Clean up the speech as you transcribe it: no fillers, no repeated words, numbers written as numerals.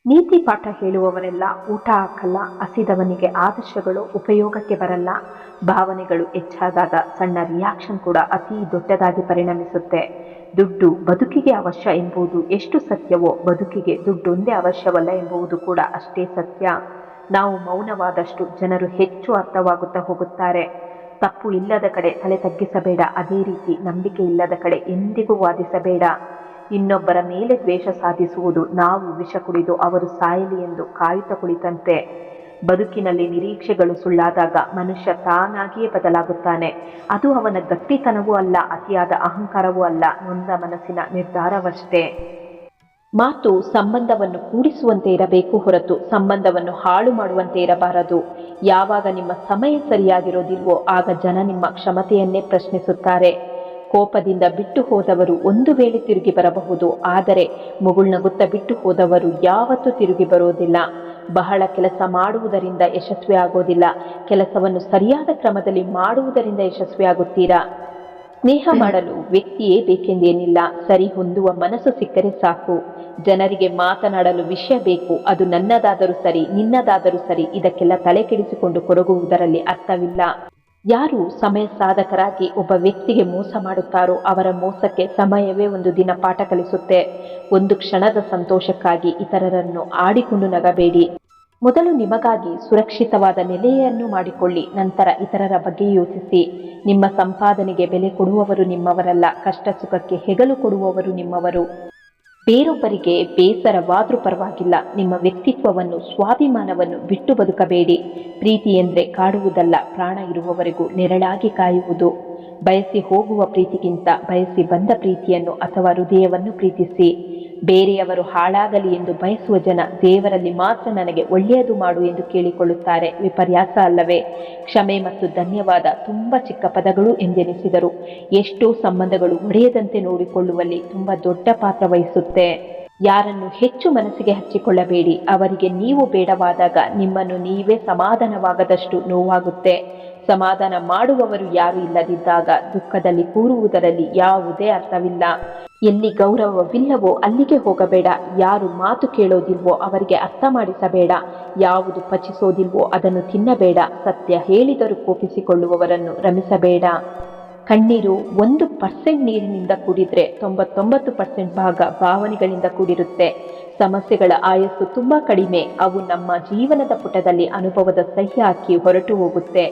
ನೀತಿ ಪಾಠ ಹೇಳುವವರೆಲ್ಲ ಊಟ ಹಾಕಲ್ಲ. ಹಸಿದವನಿಗೆ ಆದರ್ಶಗಳು ಉಪಯೋಗಕ್ಕೆ ಬರಲ್ಲ. ಭಾವನೆಗಳು ಹೆಚ್ಚಾದಾಗ ಸಣ್ಣ ರಿಯಾಕ್ಷನ್ ಕೂಡ ಅತಿ ದೊಡ್ಡದಾಗಿ ಪರಿಣಮಿಸುತ್ತೆ. ದುಡ್ಡು ಬದುಕಿಗೆ ಅವಶ್ಯ ಎಂಬುದು ಎಷ್ಟು ಸತ್ಯವೋ, ಬದುಕಿಗೆ ದುಡ್ಡೊಂದೇ ಅವಶ್ಯವಲ್ಲ ಎಂಬುದು ಕೂಡ ಅಷ್ಟೇ ಸತ್ಯ. ನಾವು ಮೌನವಾದಷ್ಟು ಜನರು ಹೆಚ್ಚು ಅರ್ಥವಾಗುತ್ತಾ ಹೋಗುತ್ತಾರೆ. ತಪ್ಪು ಇಲ್ಲದ ಕಡೆ ತಲೆ ತಗ್ಗಿಸಬೇಡ, ಅದೇ ರೀತಿ ನಂಬಿಕೆ ಇಲ್ಲದ ಕಡೆ ಎಂದಿಗೂ ವಾದಿಸಬೇಡ. ಇನ್ನೊಬ್ಬರ ಮೇಲೆ ದ್ವೇಷ ಸಾಧಿಸುವುದು ನಾವು ವಿಷ ಕುಡಿದು ಅವರು ಸಾಯಲಿ ಎಂದು ಕಾಯುತ್ತ ಕುಳಿತಂತೆ. ಬದುಕಿನಲ್ಲಿ ನಿರೀಕ್ಷೆಗಳು ಸುಳ್ಳಾದಾಗ ಮನುಷ್ಯ ತಾನಾಗಿಯೇ ಬದಲಾಗುತ್ತಾನೆ. ಅದು ಅವನ ಗಟ್ಟಿತನವೂ ಅಲ್ಲ, ಅತಿಯಾದ ಅಹಂಕಾರವೂ ಅಲ್ಲ, ನೊಂದ ಮನಸ್ಸಿನ ನಿರ್ಧಾರವಷ್ಟೇ. ಮಾತು ಸಂಬಂಧವನ್ನು ಕೂಡಿಸುವಂತೆ ಇರಬೇಕು ಹೊರತು ಸಂಬಂಧವನ್ನು ಹಾಳು ಮಾಡುವಂತೆ ಇರಬಾರದು. ಯಾವಾಗ ನಿಮ್ಮ ಸಮಯ ಸರಿಯಾಗಿರೋದಿಲ್ವೋ ಆಗ ಜನ ನಿಮ್ಮ ಕ್ಷಮತೆಯನ್ನೇ ಪ್ರಶ್ನಿಸುತ್ತಾರೆ. ಕೋಪದಿಂದ ಬಿಟ್ಟು ಹೋದವರು ಒಂದು ವೇಳೆ ತಿರುಗಿ ಬರಬಹುದು, ಆದರೆ ಮುಗುಳ್ನಗುತ್ತ ಬಿಟ್ಟು ಹೋದವರು ಯಾವತ್ತೂ ತಿರುಗಿ ಬರೋದಿಲ್ಲ. ಬಹಳ ಕೆಲಸ ಮಾಡುವುದರಿಂದ ಯಶಸ್ವಿ ಆಗೋದಿಲ್ಲ, ಕೆಲಸವನ್ನು ಸರಿಯಾದ ಕ್ರಮದಲ್ಲಿ ಮಾಡುವುದರಿಂದ ಯಶಸ್ವಿಯಾಗುತ್ತೀರಾ. ಸ್ನೇಹ ಮಾಡಲು ವ್ಯಕ್ತಿಯೇ ಬೇಕೆಂದೇನಿಲ್ಲ, ಸರಿ ಹೊಂದುವ ಮನಸ್ಸು ಸಿಕ್ಕರೆ ಸಾಕು. ಜನರಿಗೆ ಮಾತನಾಡಲು ವಿಷಯ ಬೇಕು, ಅದು ನನ್ನದಾದರೂ ಸರಿ ನಿನ್ನದಾದರೂ ಸರಿ, ಇದಕ್ಕೆಲ್ಲ ತಲೆ ಕೆಡಿಸಿಕೊಂಡು ಕೊರಗುವುದರಲ್ಲಿ ಅರ್ಥವಿಲ್ಲ. ಯಾರು ಸಮಯ ಸಾಧಕರಾಗಿ ಒಬ್ಬ ವ್ಯಕ್ತಿಗೆ ಮೋಸ ಮಾಡುತ್ತಾರೋ ಅವರ ಮೋಸಕ್ಕೆ ಸಮಯವೇ ಒಂದು ದಿನ ಪಾಠ ಕಲಿಸುತ್ತೆ. ಒಂದು ಕ್ಷಣದ ಸಂತೋಷಕ್ಕಾಗಿ ಇತರರನ್ನು ಆಡಿಕೊಂಡು ನಗಬೇಡಿ. ಮೊದಲು ನಿಮಗಾಗಿ ಸುರಕ್ಷಿತವಾದ ನೆಲೆಯನ್ನು ಮಾಡಿಕೊಳ್ಳಿ, ನಂತರ ಇತರರ ಬಗ್ಗೆ ಯೋಚಿಸಿ. ನಿಮ್ಮ ಸಂಪಾದನೆಗೆ ಬೆಲೆ ಕೊಡುವವರು ನಿಮ್ಮವರಲ್ಲ, ಕಷ್ಟ ಸುಖಕ್ಕೆ ಹೆಗಲು ಕೊಡುವವರು ನಿಮ್ಮವರು. ಬೇರೊಬ್ಬರಿಗೆ ಬೇಸರವಾದರೂ ಪರವಾಗಿಲ್ಲ, ನಿಮ್ಮ ವ್ಯಕ್ತಿತ್ವವನ್ನು ಸ್ವಾಭಿಮಾನವನ್ನು ಬಿಟ್ಟು ಬದುಕಬೇಡಿ. ಪ್ರೀತಿ ಎಂದರೆ ಕಾಡುವುದಲ್ಲ, ಪ್ರಾಣ ಇರುವವರೆಗೂ ನೆರಳಾಗಿ ಕಾಯುವುದು. ಬಯಸಿ ಹೋಗುವ ಪ್ರೀತಿಗಿಂತ ಬಯಸಿ ಬಂದ ಪ್ರೀತಿಯನ್ನು ಅಥವಾ ಹೃದಯವನ್ನು ಪ್ರೀತಿಸಿ. ಬೇರೆಯವರು ಹಾಳಾಗಲಿ ಎಂದು ಬಯಸುವ ಜನ ದೇವರಲ್ಲಿ ಮಾತ್ರ ನನಗೆ ಒಳ್ಳೆಯದು ಮಾಡು ಎಂದು ಕೇಳಿಕೊಳ್ಳುತ್ತಾರೆ. ವಿಪರ್ಯಾಸ ಅಲ್ಲವೇ? ಕ್ಷಮೆ ಮತ್ತು ಧನ್ಯವಾದ ತುಂಬ ಚಿಕ್ಕ ಪದಗಳು ಎಂದೆನಿಸಿದರು ಎಷ್ಟೋ ಸಂಬಂಧಗಳು ಒಡೆಯದಂತೆ ನೋಡಿಕೊಳ್ಳುವಲ್ಲಿ ತುಂಬ ದೊಡ್ಡ ಪಾತ್ರ ವಹಿಸುತ್ತೆ. ಯಾರನ್ನು ಹೆಚ್ಚು ಮನಸ್ಸಿಗೆ ಹಚ್ಚಿಕೊಳ್ಳಬೇಡಿ, ಅವರಿಗೆ ನೀವು ಬೇಡವಾದಾಗ ನಿಮ್ಮನ್ನು ನೀವೇ ಸಮಾಧಾನವಾಗದಷ್ಟು ನೋವಾಗುತ್ತೆ. ಸಮಾಧಾನ ಮಾಡುವವರು ಯಾರು ಇಲ್ಲದಿದ್ದಾಗ ದುಃಖದಲ್ಲಿ ಕೂರುವುದರಲ್ಲಿ ಯಾವುದೇ ಅರ್ಥವಿಲ್ಲ. ಎಲ್ಲಿ ಗೌರವವಿಲ್ಲವೋ ಅಲ್ಲಿಗೆ ಹೋಗಬೇಡ. ಯಾರು ಮಾತು ಕೇಳೋದಿಲ್ವೋ ಅವರಿಗೆ ಅರ್ಥ ಮಾಡಿಸಬೇಡ. ಯಾವುದು ಪಚಿಸೋದಿಲ್ವೋ ಅದನ್ನು ತಿನ್ನಬೇಡ. ಸತ್ಯ ಹೇಳಿದರೂ ಕೋಪಿಸಿಕೊಳ್ಳುವವರನ್ನು ರಮಿಸಬೇಡ. ಕಣ್ಣೀರು 1% ನೀರಿನಿಂದ ಕೂಡಿದ್ರೆ 99% ಭಾಗ ಭಾವನೆಗಳಿಂದ ಕೂಡಿರುತ್ತೆ. ಸಮಸ್ಯೆಗಳ ಆಯಸ್ಸು ತುಂಬ ಕಡಿಮೆ, ಅವು ನಮ್ಮ ಜೀವನದ ಪುಟದಲ್ಲಿ ಅನುಭವದ ಸಹಿ ಹಾಕಿ ಹೊರಟು ಹೋಗುತ್ತೆ.